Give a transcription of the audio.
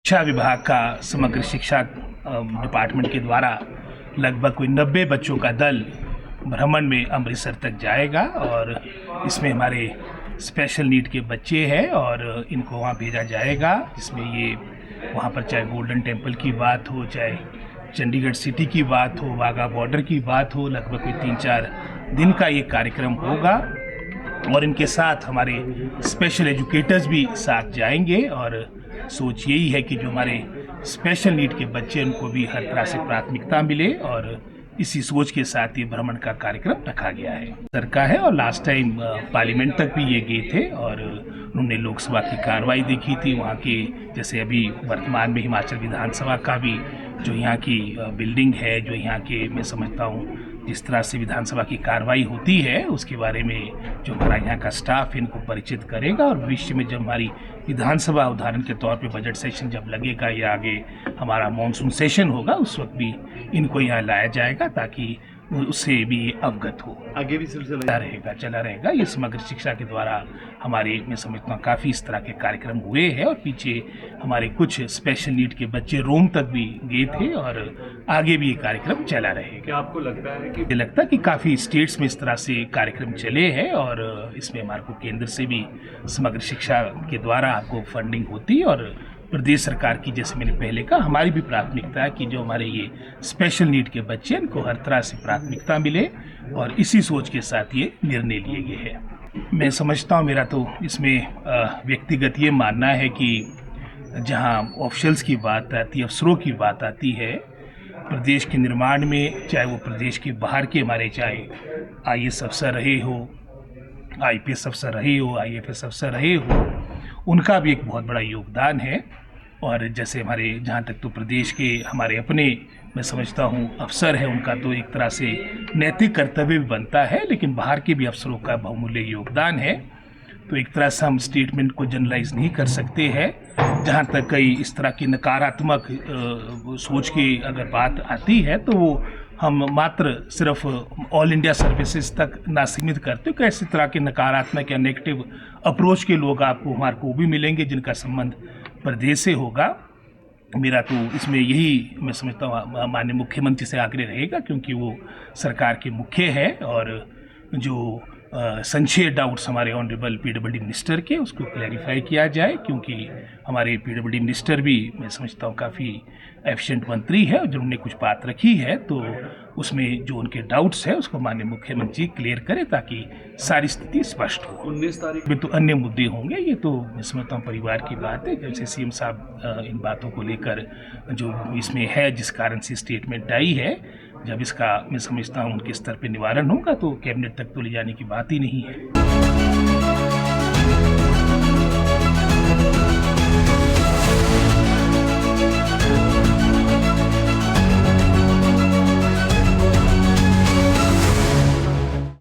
शिक्षा विभाग का समग्र शिक्षा डिपार्टमेंट के द्वारा लगभग कोई 90 बच्चों का दल भ्रमण में अमृतसर तक जाएगा और इसमें हमारे स्पेशल नीड के बच्चे हैं और इनको वहाँ भेजा जाएगा। जिसमें ये वहाँ पर चाहे गोल्डन टेम्पल की बात हो, चाहे चंडीगढ़ सिटी की बात हो, वाघा बॉर्डर की बात हो, लगभग कोई 3-4 दिन का ये कार्यक्रम होगा और इनके साथ हमारे स्पेशल एजुकेटर्स भी साथ जाएंगे। और सोच यही है कि जो हमारे स्पेशल नीड के बच्चे उनको भी हर तरह से प्राथमिकता मिले और इसी सोच के साथ ये भ्रमण का कार्यक्रम रखा गया है। सरकार है और लास्ट टाइम पार्लियामेंट तक भी ये गए थे और उन्होंने लोकसभा की कार्रवाई देखी थी। वहाँ के जैसे अभी वर्तमान में हिमाचल विधानसभा का भी जो यहाँ की बिल्डिंग है, जो यहाँ के मैं समझता हूँ जिस तरह से विधानसभा की कार्रवाई होती है, उसके बारे में जो हमारा यहाँ का स्टाफ इनको परिचित करेगा और भविष्य में जब हमारी विधानसभा उदाहरण के तौर पे बजट सेशन जब लगेगा या आगे हमारा मॉनसून सेशन होगा, उस वक्त भी इनको यहाँ लाया जाएगा ताकि उससे भी अवगत हो। आगे भी सिलसिला चला रहेगा। ये समग्र शिक्षा के द्वारा हमारे मैं समझता हूँ काफ़ी इस तरह के कार्यक्रम हुए हैं और पीछे हमारे कुछ स्पेशल नीड के बच्चे रोम तक भी गए थे और आगे भी ये कार्यक्रम चला रहेगा। क्या आपको लगता है कि मुझे लगता है कि काफ़ी स्टेट्स में इस तरह से कार्यक्रम चले हैं और इसमें हमारे को केंद्र से भी समग्र शिक्षा के द्वारा आपको फंडिंग होती है और प्रदेश सरकार की, जैसे मैंने पहले कहा, हमारी भी प्राथमिकता है कि जो हमारे ये स्पेशल नीड के बच्चे इनको हर तरह से प्राथमिकता मिले और इसी सोच के साथ ये निर्णय लिए गए हैं। मैं समझता हूँ, मेरा तो इसमें व्यक्तिगत ये मानना है कि जहाँ ऑफिशियल्स की बात आती है, अफसरों की बात आती है, प्रदेश के निर्माण में, चाहे वो प्रदेश के बाहर के हमारे चाहे IAS अफसर रहे हो, IPS अफसर रहे हो, IFS अफसर रहे हो, उनका भी एक बहुत बड़ा योगदान है। और जैसे हमारे जहाँ तक तो प्रदेश के हमारे अपने मैं समझता हूँ अफसर है, उनका तो एक तरह से नैतिक कर्तव्य भी बनता है, लेकिन बाहर के भी अफसरों का बहुमूल्य योगदान है। तो एक तरह से हम स्टेटमेंट को जनरलाइज नहीं कर सकते हैं। जहाँ तक कई इस तरह की नकारात्मक सोच की अगर बात आती है तो वो हम मात्र सिर्फ ऑल इंडिया सर्विसेज तक ना सीमित करते हो। कैसे तरह के नकारात्मक या नेगेटिव अप्रोच के लोग आपको हमारे को भी मिलेंगे जिनका संबंध प्रदेश से होगा। मेरा तो इसमें यही मैं समझता हूँ माननीय मुख्यमंत्री से आग्रह रहेगा, क्योंकि वो सरकार के मुख्य है और जो संशय डाउट्स हमारे ऑनरेबल PWD मिनिस्टर के, उसको क्लैरिफाई किया जाए, क्योंकि हमारे PWD मिनिस्टर भी मैं समझता हूँ काफ़ी एफिशिएंट मंत्री है और जो उन्होंने कुछ बात रखी है तो उसमें जो उनके डाउट्स है उसको माननीय मुख्यमंत्री क्लियर करे ताकि सारी स्थिति स्पष्ट हो। 19 तारीख में तो अन्य मुद्दे होंगे, ये तो मैं समझता हूँ परिवार की बात है। जैसे CM साहब इन बातों को लेकर जो इसमें है, जिस कारण से स्टेटमेंट आई है, जब इसका मैं समझता हूँ उनके स्तर पे निवारण होगा तो कैबिनेट तक तो ले जाने की बात ही नहीं है।